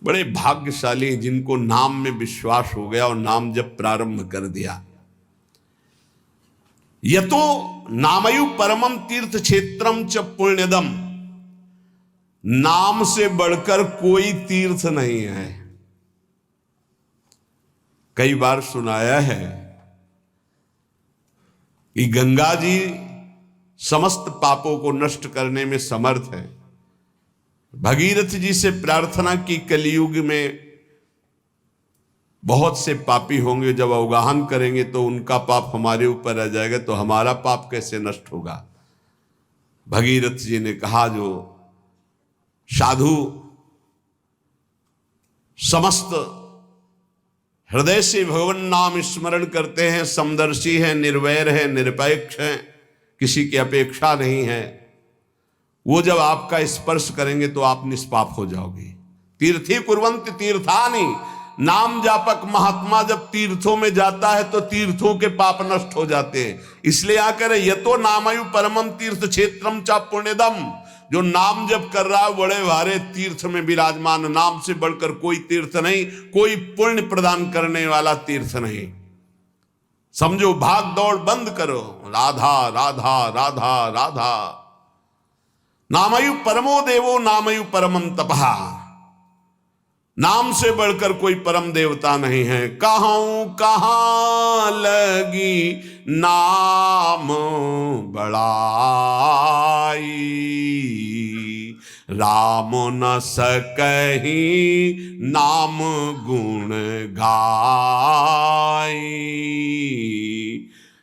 बड़े भाग्यशाली जिनको नाम में विश्वास हो गया और नाम जब प्रारंभ कर दिया। यतो नामयु परमम तीर्थ क्षेत्रम च पुण्यदम, नाम से बढ़कर कोई तीर्थ नहीं है। कई बार सुनाया है कि गंगा जी समस्त पापों को नष्ट करने में समर्थ है। भगीरथ जी से प्रार्थना की कलयुग में बहुत से पापी होंगे, जब अवगाहन करेंगे तो उनका पाप हमारे ऊपर आ जाएगा, तो हमारा पाप कैसे नष्ट होगा। भगीरथ जी ने कहा जो साधु समस्त हृदय से भगवान नाम स्मरण करते हैं, समदर्शी हैं, निर्वैर हैं, निरपेक्ष हैं, किसी की अपेक्षा नहीं है, वो जब आपका स्पर्श करेंगे तो आप निष्पाप हो जाओगे। तीर्थी कुर्वन्ति तीर्थानि, नाम जापक महात्मा जब तीर्थों में जाता है तो तीर्थों के पाप नष्ट हो जाते हैं। इसलिए आकर यतो नामयु परमम तीर्थ क्षेत्रम चा पुण्यदम, जो नाम जप कर रहा है बड़े भारे तीर्थ में विराजमान, नाम से बढ़कर कोई तीर्थ नहीं, कोई पुण्य प्रदान करने वाला तीर्थ नहीं। समझो, भाग दौड़ बंद करो, राधा राधा राधा राधा। नामयु परमो देवो नामयु परमम तपहा, नाम से बढ़कर कोई परम देवता नहीं है। कहूं कहां लगी नाम बड़ाई, राम न सकही नाम गुण गाई।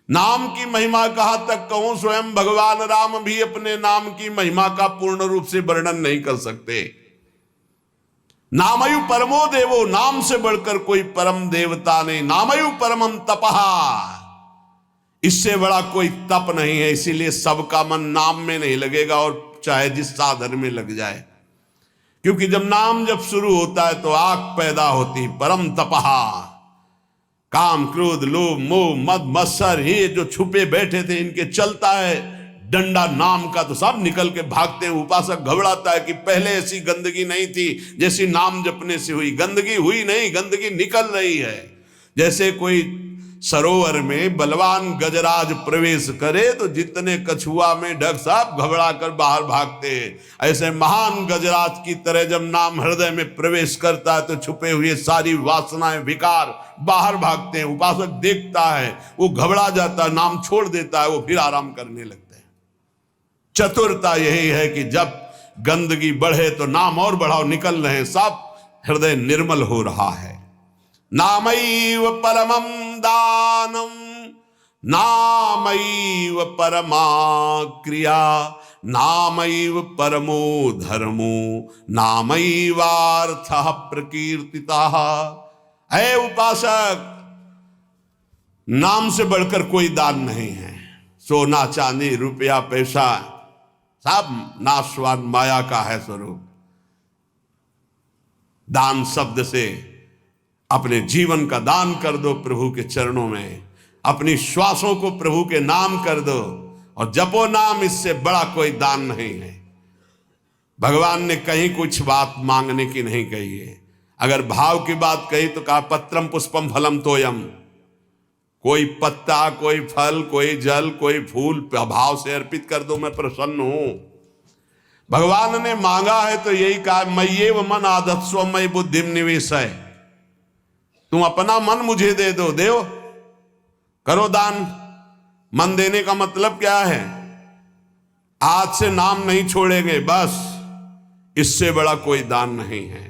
नाम की महिमा कहां तक कहूं, स्वयं भगवान राम भी अपने नाम की महिमा का पूर्ण रूप से वर्णन नहीं कर सकते। नामयु परमो देवो, नाम से बढ़कर कोई परम देवता नहीं। नामयु परमम तपहा, इससे बड़ा कोई तप नहीं है। इसीलिए सबका मन नाम में नहीं लगेगा, और चाहे जिस साधन में लग जाए, क्योंकि जब नाम जब शुरू होता है तो आग पैदा होती। परम तपहा, काम क्रोध लोभ मोह मद मत्सर, ये जो छुपे बैठे थे इनके चलता है डंडा नाम का, तो सब निकल के भागते हैं। उपासक घबराता है कि पहले ऐसी गंदगी नहीं थी जैसी नाम जपने से हुई। गंदगी हुई नहीं, गंदगी निकल रही है। जैसे कोई सरोवर में बलवान गजराज प्रवेश करे तो जितने कछुआ में ढक सब घबरा कर बाहर भागते हैं, ऐसे महान गजराज की तरह जब नाम हृदय में प्रवेश करता है तो छुपे हुए सारी वासनाएं विकार बाहर भागते हैं। उपासक देखता है, वो घबरा जाता है, नाम छोड़ देता है, वो फिर आराम करने लगता है। चतुरता यही है कि जब गंदगी बढ़े तो नाम और बढ़ाओ, निकल रहे हैं, सब हृदय निर्मल हो रहा है। नामैव परमं दानम नामैव परमा क्रिया, नामैव परमो धर्मो नामैवार्थः प्रकीर्तितः। ऐ उपासक, नाम से बढ़कर कोई दान नहीं है। सोना चांदी रुपया पैसा सब नाशवान माया का है स्वरूप। दान शब्द से अपने जीवन का दान कर दो प्रभु के चरणों में, अपनी श्वासों को प्रभु के नाम कर दो और जपो नाम, इससे बड़ा कोई दान नहीं है। भगवान ने कहीं कुछ बात मांगने की नहीं कही है। अगर भाव की बात कही तो कहा पत्रम पुष्पम फलम तोयम, कोई पत्ता कोई फल कोई जल कोई फूल भाव से अर्पित कर दो, मैं प्रसन्न हूं। भगवान ने मांगा है तो यही कहा, मय्येव मन आधत्स्व मयि बुद्धिम निवेशय, तुम अपना मन मुझे दे दो, देव करो दान। मन देने का मतलब क्या है? आज से नाम नहीं छोड़ेंगे, बस, इससे बड़ा कोई दान नहीं है।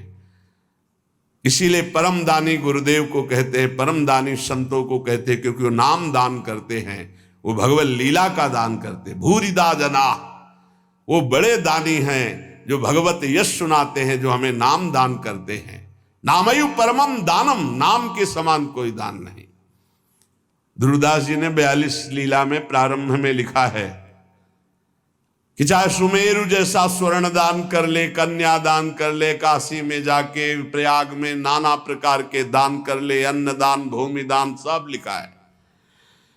इसीलिए परम दानी गुरुदेव को कहते हैं, परम दानी संतों को कहते हैं, क्योंकि वो नाम दान करते हैं, वो भगवत लीला का दान करते हैं। भूरिदा जना, वो बड़े दानी हैं जो भगवत यश सुनाते हैं, जो हमें नाम दान करते हैं। नामयु परमम दानम, नाम के समान कोई दान नहीं। ध्रुवदास जी ने 42 लीला में प्रारंभ में लिखा है कि चाहे सुमेरु जैसा स्वर्ण दान कर ले, कन्या दान कर ले, काशी में जाके प्रयाग में नाना प्रकार के दान कर ले, अन्न दान भूमि दान सब लिखा है,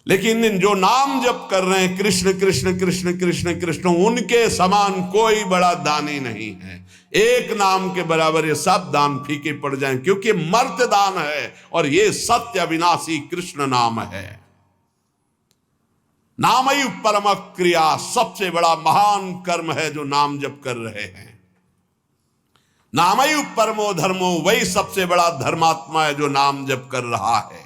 लेकिन जो नाम जप कर रहे हैं कृष्ण कृष्ण कृष्ण कृष्ण कृष्ण, उनके समान कोई बड़ा दानी नहीं है। एक नाम के बराबर ये सब दान फीके पड़ जाएं, क्योंकि मर्त्य दान है और ये सत्य अविनाशी कृष्ण नाम है। नामैव परम क्रिया, सबसे बड़ा महान कर्म है जो नाम जप कर रहे हैं। नामैव परमो धर्मो, वही सबसे बड़ा धर्मात्मा है जो नाम जप कर रहा है।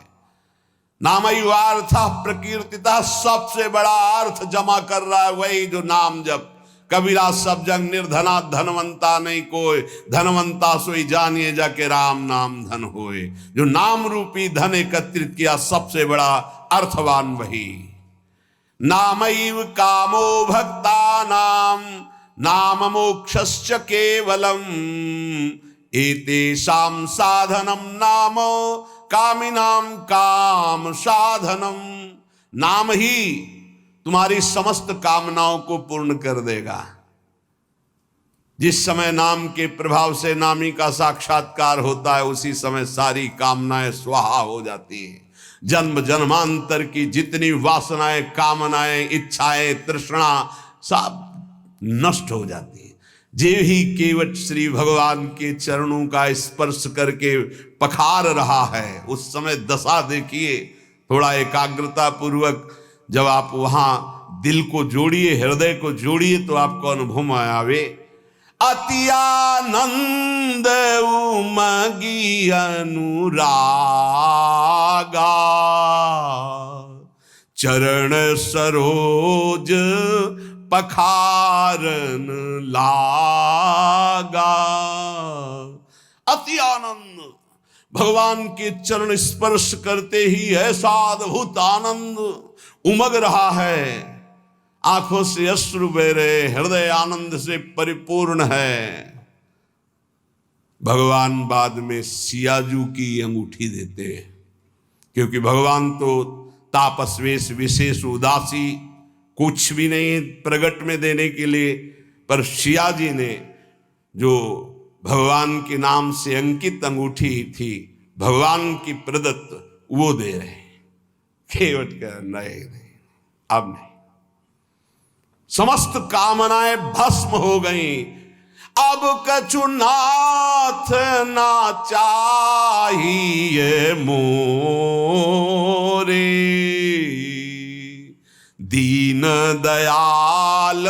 नामैव अर्थ प्रकीर्तिता, सबसे बड़ा अर्थ जमा कर रहा है वही जो नाम जप। कबीरा सब जग निर्धना, धनवंता नहीं कोई, धनवंता सोई जानिए जाके राम नाम धन होए। जो नाम रूपी धन एकत्रित किया, सबसे बड़ा अर्थवान वही। नामैव कामो भक्तानां नाम मोक्षश्च केवलम, एतेषां साधनम नाम कामिनां काम साधनम। नाम ही तुम्हारी समस्त कामनाओं को पूर्ण कर देगा। जिस समय नाम के प्रभाव से नामी का साक्षात्कार होता है, उसी समय सारी कामनाएं स्वाहा हो जाती हैं। जन्म जन्मांतर की जितनी वासनाएं, कामनाएं, इच्छाएं, तृष्णा सब नष्ट हो जाती है। जे ही केवट श्री भगवान के चरणों का स्पर्श करके पखार रहा है, उस समय दशा देखिए। थोड़ा एकाग्रता पूर्वक जब आप वहां दिल को जोड़िए, हृदय को जोड़िए, तो आपको अनुभव में आवे। अति आनंद उमगी अनुरागा, चरण सरोज पखारन लागा। अति आनंद, भगवान के चरण स्पर्श करते ही ऐसा अद्भुत आनंद उमग रहा है। आंखों से अश्रु बह रहे, हृदय आनंद से परिपूर्ण है। भगवान बाद में सियाजू की अंगूठी देते हैं, क्योंकि भगवान तो तापस्वेश विशेष उदासी, कुछ भी नहीं प्रगट में देने के लिए, पर सिया जी ने जो भगवान के नाम से अंकित अंगूठी थी, भगवान की प्रदत्त, वो दे रहे हैं। केवट का नहीं, अब नहीं। समस्त कामनाएं भस्म हो गई। अब कछु नाथ ना चाहिए मोरे, दीन दयाल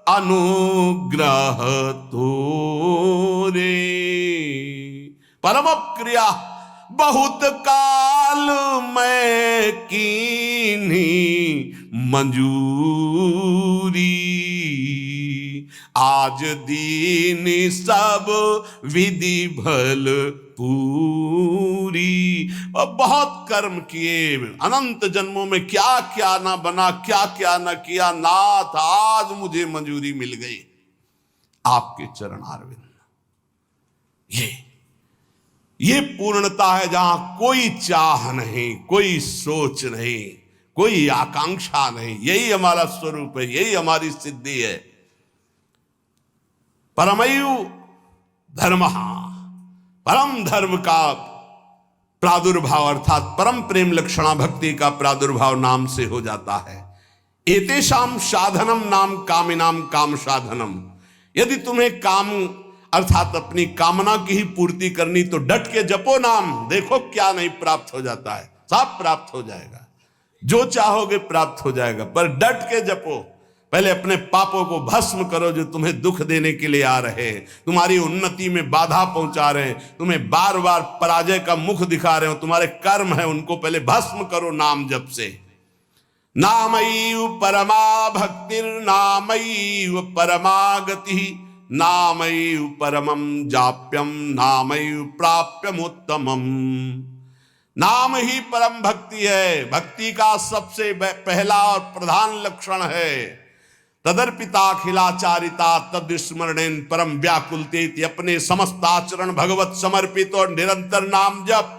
अनुग्रह तोरे। परम क्रिया बहुत काल में कीन्ही मंजूरी, आज दीन सब विधि भल पूरी। और बहुत कर्म किए, अनंत जन्मों में क्या क्या ना बना, क्या क्या ना किया, नाथ आज मुझे मंजूरी मिल गई आपके चरणारविंद। ये पूर्णता है जहां कोई चाह नहीं, कोई सोच नहीं, कोई आकांक्षा नहीं। यही हमारा स्वरूप है, यही हमारी सिद्धि है। परमैव धर्मः, परम धर्म का प्रादुर्भाव अर्थात परम प्रेम लक्षणा भक्ति का प्रादुर्भाव नाम से हो जाता है। एतेषाम साधनम नाम कामिनाम काम साधनम। यदि तुम्हें काम अर्थात अपनी कामना की ही पूर्ति करनी, तो डट के जपो नाम, देखो क्या नहीं प्राप्त हो जाता है। सब प्राप्त हो जाएगा, जो चाहोगे प्राप्त हो जाएगा, पर डट के जपो। पहले अपने पापों को भस्म करो जो तुम्हें दुख देने के लिए आ रहे हैं, तुम्हारी उन्नति में बाधा पहुंचा रहे हैं, तुम्हें बार बार पराजय का मुख दिखा रहे हो, तुम्हारे कर्म है, उनको पहले भस्म करो नाम जप से। नामैव परमा भक्तिर् नामैव परमा गति, नामैव परमं जाप्यम नामैव प्राप्यम उत्तमम। नाम ही परम भक्ति है, भक्ति का सबसे पहला और प्रधान लक्षण है। तदर्पिताखिलाचारिता तद्स्मरणेन परम व्याकुलते, अपने समस्त आचरण भगवत समर्पित और निरंतर नाम जप।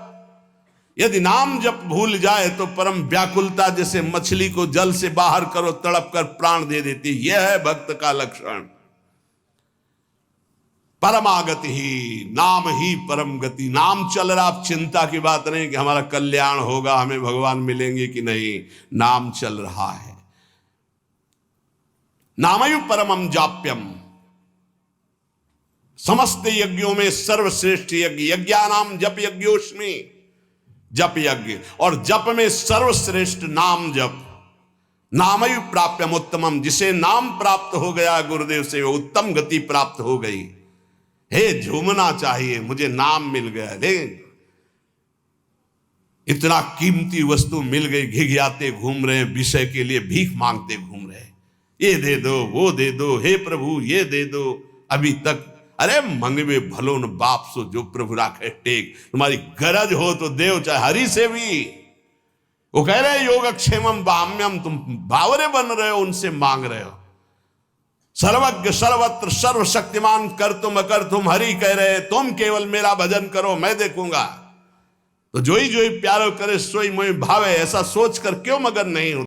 यदि नाम जप भूल जाए तो परम व्याकुलता, जैसे मछली को जल से बाहर करो तड़प कर प्राण दे देती, यह है भक्त का लक्षण। परमागति ही, नाम ही परम गति। नाम चल रहा, आप चिंता की बात नहीं कि हमारा कल्याण होगा, हमें भगवान मिलेंगे कि नहीं, नाम चल रहा है। नामयु परमम जाप्यम, समस्त यज्ञों में सर्वश्रेष्ठ यज्ञ, यज्ञानाम जप यज्ञोस्मि, जप यज्ञ, और जप में सर्वश्रेष्ठ नाम जप। नामयु प्राप्यम उत्तमम, जिसे नाम प्राप्त हो गया गुरुदेव से, वो उत्तम गति प्राप्त हो गई। हे, झूमना चाहिए, मुझे नाम मिल गया। ले, इतना कीमती वस्तु मिल गई, घिघियाते घूम रहे हैं, विषय के लिए भीख मांगते घूम रहे हैं, ये दे दो, वो दे दो, हे प्रभु ये दे दो। अभी तक, अरे मंगवे भलो न बाप सो जो प्रभु राखे टेक। तुम्हारी गरज हो तो देव, चाहे हरि से भी। वो कह रहे योगक्षेमम बाम्यम, तुम बावरे बन रहे हो, उनसे मांग रहे हो। सर्वज्ञ सर्वत्र सर्वशक्तिमान कर तुम अकर तुम, हरि कह रहे तुम केवल मेरा भजन करो, मैं देखूंगा। तो जोई जोई प्यारो करे सोई मोई भावे, ऐसा सोच कर क्यों मगन नहीं हो।